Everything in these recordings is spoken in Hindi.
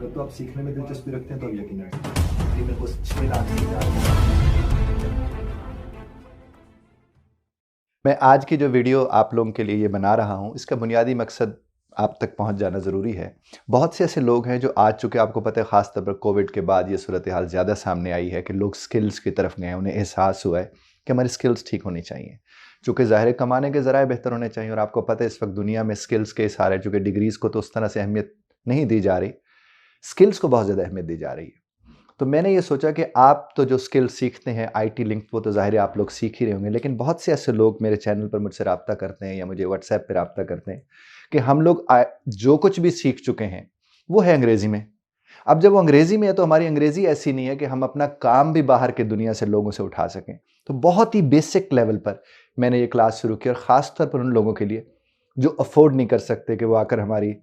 अगर तो आप सीखने में दिलचस्पी रखते हैं तो आप यकीनन सीखें। मेरे को 6 लाख सीखना। मैं आज की जो वीडियो आप लोगों के लिए ये बना रहा हूँ, इसका बुनियादी मकसद आप तक पहुँच जाना ज़रूरी है। बहुत से ऐसे लोग हैं जो आ चुके, आपको पता है ख़ास तौर पर कोविड के बाद ये सूरत हाल ज़्यादा सामने आई है कि लोग स्किल्स की तरफ गए, उन्हें एहसास हुआ है कि हमारी स्किल्स ठीक होनी चाहिए। चूँकि ज़ाहिर कमाने के ज़राए बेहतर होने चाहिए, और आपको पता है इस वक्त दुनिया में स्किल्स के इशारे, चूँकि डिग्रीज़ को तो उस तरह से अहमियत नहीं दी जा रही, स्किल्स को बहुत ज़्यादा अहमियत दी जा रही है। तो मैंने ये सोचा कि आप तो जो स्किल सीखते हैं आईटी लिंक, वो तो ज़ाहिर है आप लोग सीख ही रहे होंगे, लेकिन बहुत से ऐसे लोग मेरे चैनल पर मुझसे रब्ता करते हैं या मुझे व्हाट्सएप पे रब्ता करते हैं कि हम लोग जो कुछ भी सीख चुके हैं वो है अंग्रेज़ी में। अब जब वो अंग्रेज़ी में है तो हमारी अंग्रेज़ी ऐसी नहीं है कि हम अपना काम भी बाहर की दुनिया से लोगों से उठा सकें। तो बहुत ही बेसिक लेवल पर मैंने ये क्लास शुरू की, और ख़ास तौर पर उन लोगों के लिए जो अफोर्ड नहीं कर सकते कि वो आकर हमारी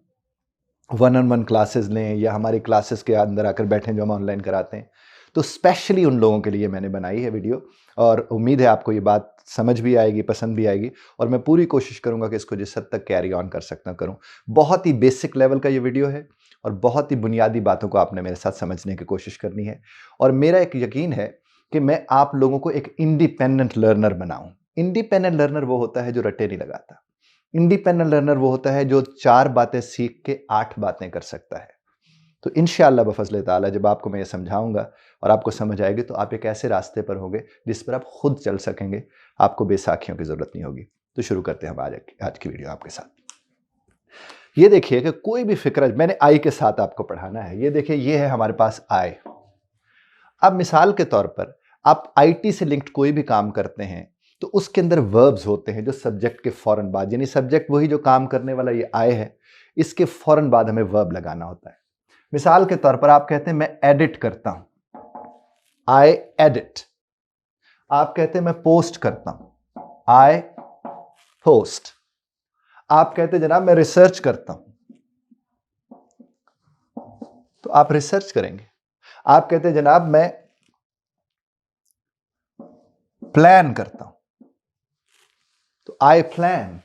1-on-1 क्लासेस लें या हमारी क्लासेस के अंदर आकर बैठें जो हम ऑनलाइन कराते हैं। तो स्पेशली उन लोगों के लिए मैंने बनाई है वीडियो, और उम्मीद है आपको ये बात समझ भी आएगी, पसंद भी आएगी, और मैं पूरी कोशिश करूंगा कि इसको जिस हद तक कैरी ऑन कर सकता करूं। बहुत ही बेसिक लेवल का ये वीडियो है और बहुत ही बुनियादी बातों को आपने मेरे साथ समझने की कोशिश करनी है। और मेरा एक यकीन है कि मैं आप लोगों को एक इंडिपेंडेंट लर्नर बनाऊं। इंडिपेंडेंट लर्नर वो होता है जो रट्टे नहीं लगाता। इंडिपेंडेंट लर्नर वो होता है जो 4 बातें सीख के 8 बातें कर सकता है। तो इंशाअल्लाह बफज़ल ताला जब आपको मैं ये समझाऊंगा और आपको समझ आएगी, तो आप एक ऐसे रास्ते पर होंगे जिस पर आप खुद चल सकेंगे, आपको बेसाखियों की ज़रूरत नहीं होगी। तो शुरू करते हैं हम आज की वीडियो आपके साथ। ये देखिए कि कोई भी फिक्र, मैंने आई के साथ आपको पढ़ाना है। ये देखिए, ये है हमारे पास आई। अब मिसाल के तौर पर आप आईटी से लिंक्ड कोई भी काम करते हैं तो उसके अंदर वर्ब्स होते हैं जो सब्जेक्ट के फौरन बाद, यानी सब्जेक्ट वही जो काम करने वाला ये आए है, इसके फौरन बाद हमें वर्ब लगाना होता है। मिसाल के तौर पर आप कहते हैं मैं एडिट करता हूं, आई एडिट। आप कहते हैं मैं पोस्ट करता हूं, आई पोस्ट। आप कहते हैं जनाब मैं रिसर्च करता हूं, तो आप रिसर्च करेंगे। आप कहते हैं जनाब मैं प्लान करता हूं, तो I plan,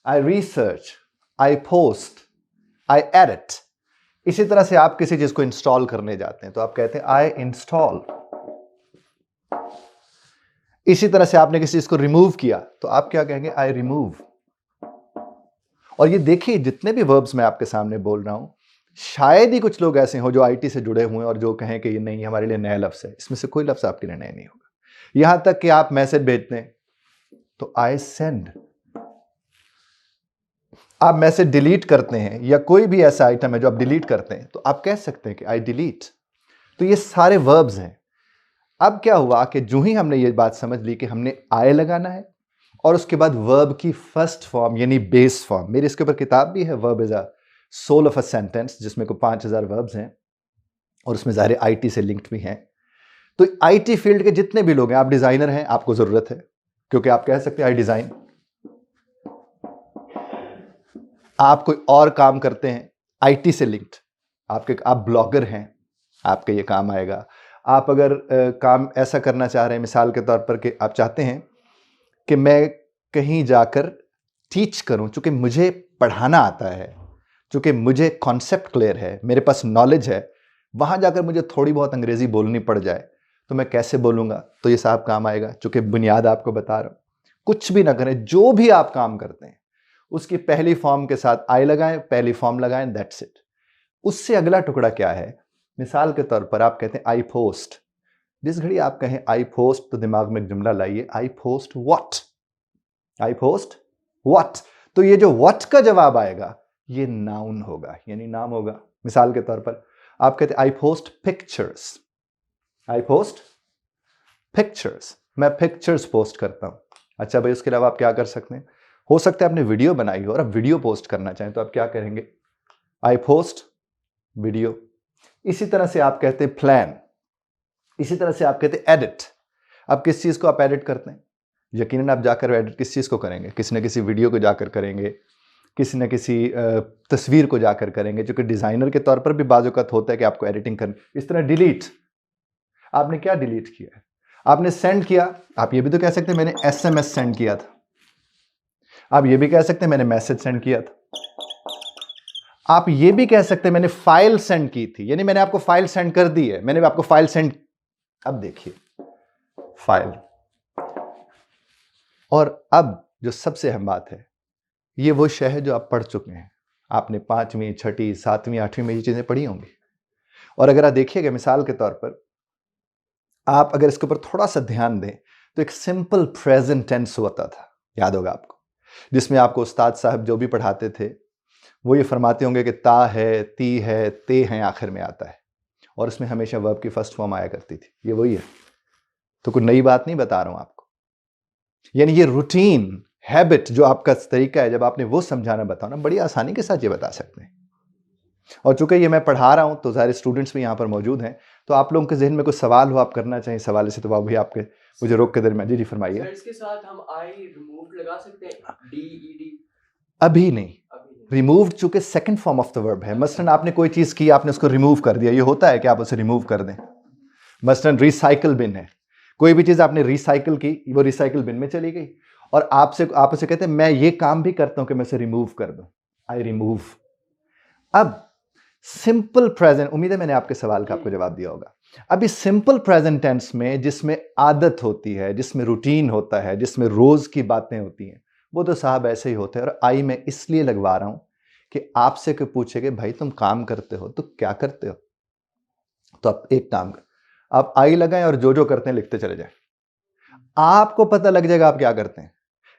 I research, I post, I edit. इसी तरह से आप किसी चीज को इंस्टॉल करने जाते हैं तो आप कहते हैं आई इंस्टॉल। इसी तरह से आपने किसी चीज को रिमूव किया तो आप क्या कहेंगे, आई रिमूव। और ये देखिए, जितने भी वर्ब्स मैं आपके सामने बोल रहा हूं, शायद ही कुछ लोग ऐसे हो जो आईटी से जुड़े हुए हैं और जो कहें कि ये नहीं, हमारे लिए नया लफ्ज है। इसमें से कोई लफ्ज आपके लिए नया नहीं होगा। यहां तक कि आप मैसेज भेजते हैं तो आई सेंड। आप मैसेज डिलीट करते हैं या कोई भी ऐसा आइटम है जो आप डिलीट करते हैं तो आप कह सकते हैं कि आई डिलीट। तो ये सारे वर्ब्स हैं। अब क्या हुआ कि जो ही हमने ये बात समझ ली कि हमने आई लगाना है और उसके बाद वर्ब की फर्स्ट फॉर्म यानी बेस फॉर्म, मेरे इसके ऊपर किताब भी है, verb is a soul of a sentence, जिसमें को 5000 वर्ब्स हैं और उसमें ज़ाहिर आईटी से लिंक्ड भी हैं। तो आईटी फील्ड के जितने भी लोग हैं, आप डिजाइनर हैं, आपको जरूरत है, क्योंकि आप कह सकते हैं आई डिजाइन। आप कोई और काम करते हैं आईटी से लिंक्ड, आप ब्लॉगर हैं, आपके ये काम आएगा। आप अगर काम ऐसा करना चाह रहे हैं, मिसाल के तौर पर कि आप चाहते हैं कि मैं कहीं जाकर टीच करूं, चूंकि मुझे पढ़ाना आता है, चूंकि मुझे कॉन्सेप्ट क्लियर है, मेरे पास नॉलेज है, वहां जाकर मुझे थोड़ी बहुत अंग्रेजी बोलनी पड़ जाए तो मैं कैसे बोलूंगा, तो ये साहब काम आएगा। चूंकि बुनियाद आपको बता रहा हूं, कुछ भी ना करें, जो भी आप काम करते हैं उसकी पहली फॉर्म के साथ आई लगाएं, पहली फॉर्म लगाएं, दैट्स इट। उससे अगला टुकड़ा क्या है, मिसाल के तौर पर आप कहते हैं आई पोस्ट। जिस घड़ी आप कहें आई पोस्ट तो दिमाग में एक जुमला लाइए, I post what, I post what. तो ये जो व्हाट का जवाब आएगा ये नाउन होगा, यानी नाम होगा। मिसाल के तौर पर आप कहते हैं I post pictures, I post pictures, मैं पिक्चर्स पोस्ट करता हूं। अच्छा भाई, उसके अलावा आप क्या कर सकते हैं, हो सकता है आपने वीडियो बनाई हो और आप वीडियो पोस्ट करना चाहें तो आप क्या करेंगे, आई पोस्ट वीडियो। इसी तरह से आप कहते हैं प्लान, इसी तरह से आप कहते हैं एडिट। अब किस चीज को आप एडिट करते हैं, यकीनन आप जाकर एडिट किस चीज को करेंगे, किसी न किसी वीडियो को जाकर करेंगे, किसी न किसी तस्वीर को जाकर करेंगे, क्योंकि डिजाइनर के तौर पर भी बाज़-औक़ात होता है कि आपको एडिटिंग करनी। इस तरह डिलीट, आपने क्या डिलीट किया है, आपने सेंड किया, आप ये भी तो कह सकते हैं मैंने एसएमएस सेंड किया था, आप ये भी कह सकते हैं मैंने मैसेज सेंड किया था। आप ये भी कह सकते हैं मैंने फाइल सेंड की थी, यानी मैंने आपको फाइल सेंड कर दी है, मैंने आपको फाइल सेंड। अब देखिए फाइल, और अब जो सबसे अहम बात है, ये वो शय है जो आप पढ़ चुके हैं, आपने 5वीं 6ठी 7वीं 8वीं में ये चीजें पढ़ी होंगी। और अगर आप देखिएगा मिसाल के तौर पर, आप अगर इसके ऊपर थोड़ा सा ध्यान दें तो एक सिंपल प्रेजेंट टेंस होता था, याद होगा आपको, जिसमें आपको उस्ताद साहब जो भी पढ़ाते थे वो ये फरमाते होंगे कि ता है, ती है, ते हैं आखिर में आता है, और इसमें हमेशा वर्ब की फर्स्ट फॉर्म आया करती थी। ये वही है, तो कोई नई बात नहीं बता रहा हूं आपको। यानी ये रूटीन हैबिट जो आपका तरीका है, जब आपने वो समझाना बताओ ना, बड़ी आसानी के साथ ये बता सकते हैं। और चूंकि ये मैं पढ़ा रहा हूं तो सारे स्टूडेंट्स भी यहाँ पर मौजूद हैं, तो आप लोगों के जहन में कोई सवाल हो, आप करना चाहें सवाल से, तो आप भी आपके मुझे रोक के दरमियान जी फरमाइए। इसके साथ हम आई रिमूव लगा सकते हैं, डी अभी नहीं, रिमूव चूंकि second form of the verb है। मसलन आपने कोई चीज की, आपने उसको रिमूव कर दिया, ये होता है कि आप उसे रिमूव कर दें। मसलन रिसाइकल बिन है, कोई भी चीज आपने रिसाइकल की, वो रिसाइकल बिन में चली गई, और आप उसे कहते हैं मैं ये काम भी करता हूं कि मैं उसे रिमूव कर दूं, आई रिमूव। अब सिंपल प्रेजेंट, उम्मीद है मैंने आपके सवाल का आपको जवाब दिया होगा। अब इस सिंपल प्रेजेंट टेंस में जिसमें आदत होती है, जिसमें रूटीन होता है, जिसमें रोज की बातें होती हैं, वो तो साहब ऐसे ही होते हैं। और आई मैं इसलिए लगवा रहा हूं कि आपसे कोई पूछे कि भाई तुम काम करते हो तो क्या करते हो, तो आप एक काम कर, आप आई लगाएं और जो जो करते हैं लिखते चले जाएं, आपको पता लग जाएगा आप क्या करते हैं।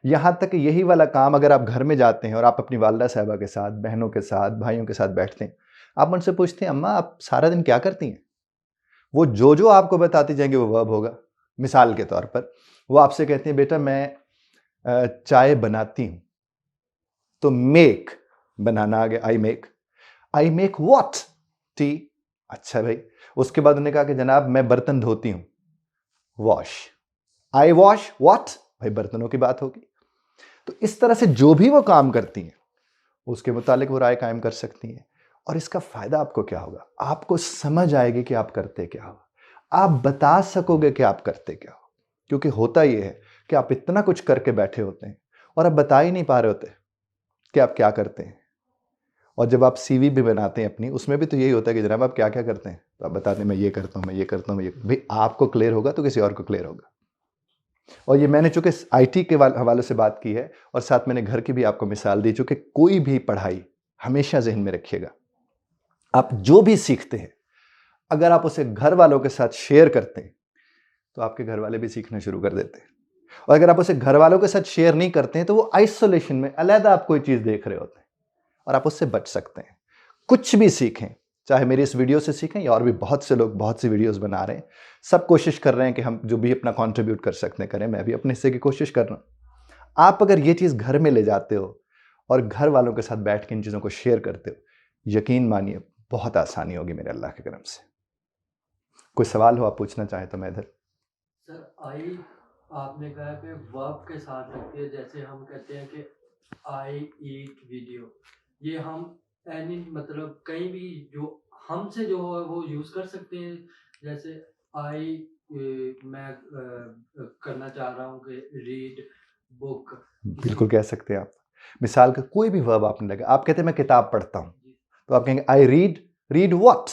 यहां तक यही वाला काम अगर आप घर में जाते हैं और आप अपनी वालदा साहबा के साथ, बहनों के साथ, भाइयों के साथ बैठते हैं, आप उनसे पूछते हैं अम्मा आप सारा दिन क्या करती हैं, वो जो जो आपको बताती जाएंगे वो वर्ब होगा। मिसाल के तौर पर वो आपसे कहती हैं बेटा मैं चाय बनाती हूं, तो मेक, बनाना आ गया, आई मेक व्हाट, टी। अच्छा भाई, उसके बाद उन्होंने कहा कि जनाब मैं बर्तन धोती हूं, वॉश, आई वॉश व्हाट, भाई बर्तनों की बात होगी। तो इस तरह से जो भी वो काम करती हैं उसके मुतालिक वो राय कायम कर सकती हैं। और इसका फायदा आपको क्या होगा, आपको समझ आएगी कि आप करते क्या हो, आप बता सकोगे कि आप करते क्या हो। क्योंकि होता यह है कि आप इतना कुछ करके बैठे होते हैं और आप बता ही नहीं पा रहे होते कि आप क्या करते हैं। और जब आप सीवी भी बनाते हैं अपनी, उसमें भी तो यही होता है कि जनाब आप क्या क्या करते हैं, तो आप बताते हैं मैं ये करता हूं, मैं ये करता हूं, मैं ये, भाई आपको क्लियर होगा तो किसी और को क्लियर होगा। और ये मैंने चूंकि आईटी के हवाले से बात की है और साथ मैंने घर की भी आपको मिसाल दी, चूंकि कोई भी पढ़ाई हमेशा जहन में रखिएगा, आप जो भी सीखते हैं अगर आप उसे घर वालों के साथ शेयर करते हैं तो आपके घर वाले भी सीखना शुरू कर देते हैं। और अगर आप उसे घर वालों के साथ शेयर नहीं करते हैं तो वो आइसोलेशन में अलहदा आप कोई चीज देख रहे होते हैं और आप उससे बच सकते हैं। कुछ भी सीखें, चाहे मेरी इस वीडियो से सीखें या और भी बहुत से लोग बहुत सी वीडियोस बना रहे हैं, सब कोशिश कर रहे हैं कि हम जो भी अपना कंट्रीब्यूट कर सकते हैं करें। मैं भी अपने हिस्से की कोशिश कर रहा हूं। आप अगर ये चीज़ घर में ले जाते हो और घर वालों के साथ बैठ के इन चीज़ों को शेयर करते हो, यकीन मानिए बहुत आसानी होगी मेरे अल्लाह के करम से। कोई सवाल हो आप पूछना चाहें तो मैं इधर। सर आई आपने कहा कि वर्ब के साथ लगती है, जैसे हम कहते हैं कि आई ईट वीडियो, ये हम एनी मतलब कहीं भी जो हमसे जो है वो यूज कर सकते हैं। जैसे आई मैं करना चाह रहा हूँ कि रीड बुक, बिल्कुल कह सकते हैं आप। मिसाल का कोई भी वर्ब आपने लगा, आप कहते हैं मैं किताब पढ़ता हूं, तो आप कहेंगे आई रीड, रीड व्हाट।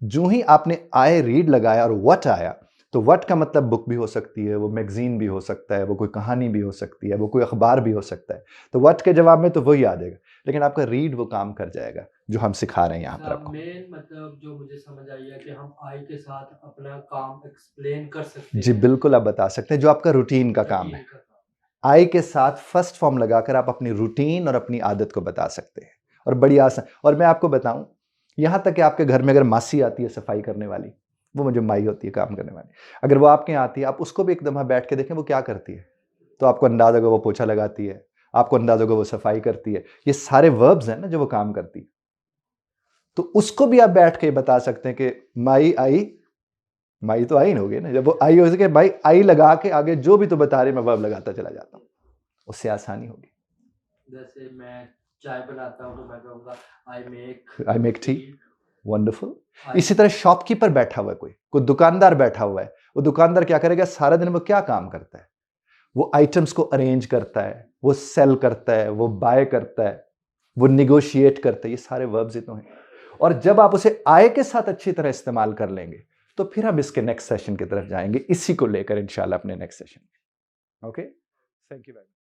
जो ही आपने आई रीड लगाया और व्हाट आया, तो व्हाट का मतलब बुक भी हो सकती है, वो मैगजीन भी हो सकता है, वो कोई कहानी भी हो सकती है, वो कोई अखबार भी हो सकता है। तो व्हाट के जवाब में तो वही आ जाएगा, लेकिन आपका रीड वो काम कर जाएगा जो हम सिखा रहे हैं यहाँ पर आपको। मेन मतलब जो मुझे समझ आई है कि हम आई के साथ अपना काम एक्सप्लेन कर सकते जी हैं। बिल्कुल, आप बता सकते हैं जो आपका रूटीन का काम है। आई के साथ फर्स्ट फॉर्म लगाकर आप अपनी रूटीन और अपनी आदत को बता सकते हैं, और बड़ी आसान। और मैं आपको बताऊं, यहां तक कि आपके घर में अगर मासी आती है सफाई करने वाली, वो मुझे माई होती है काम करने वाली, अगर वो आपके यहाँ आती है, आप उसको भी एकदम बैठ के देखें वो क्या करती है, तो आपको अंदाजा होगा वो पोछा लगाती है, आपको अंदाजा होगा वो सफाई करती है। ये सारे वर्ब्स हैं ना जो वो काम करती है। तो उसको भी आप बैठ के बता सकते हैं कि माई आई, माई तो आई ना होगी ना, जब वो आई हो सके भाई आई लगा के आगे जो भी तो बता रही मैं वर्ब लगाता चला जाता हूँ, उससे आसानी होगी। जैसे मैं चाय बनाता हूँ तो मैं कहूँगा आई मेक टी, वंडरफुल। इसी तरह शॉपकीपर बैठा हुआ है, कोई दुकानदार बैठा हुआ है, वो दुकानदार क्या करेगा सारा दिन, वो क्या काम करता है, वो आइटम्स को अरेंज करता है, वो सेल करता है, वो बाय करता है। वो निगोशिएट करते, ये सारे वर्ब्स ही तो हैं। और जब आप उसे आय के साथ अच्छी तरह इस्तेमाल कर लेंगे तो फिर हम इसके नेक्स्ट सेशन की तरफ जाएंगे, इसी को लेकर इंशाल्लाह अपने नेक्स्ट सेशन में। Okay, thank you very much.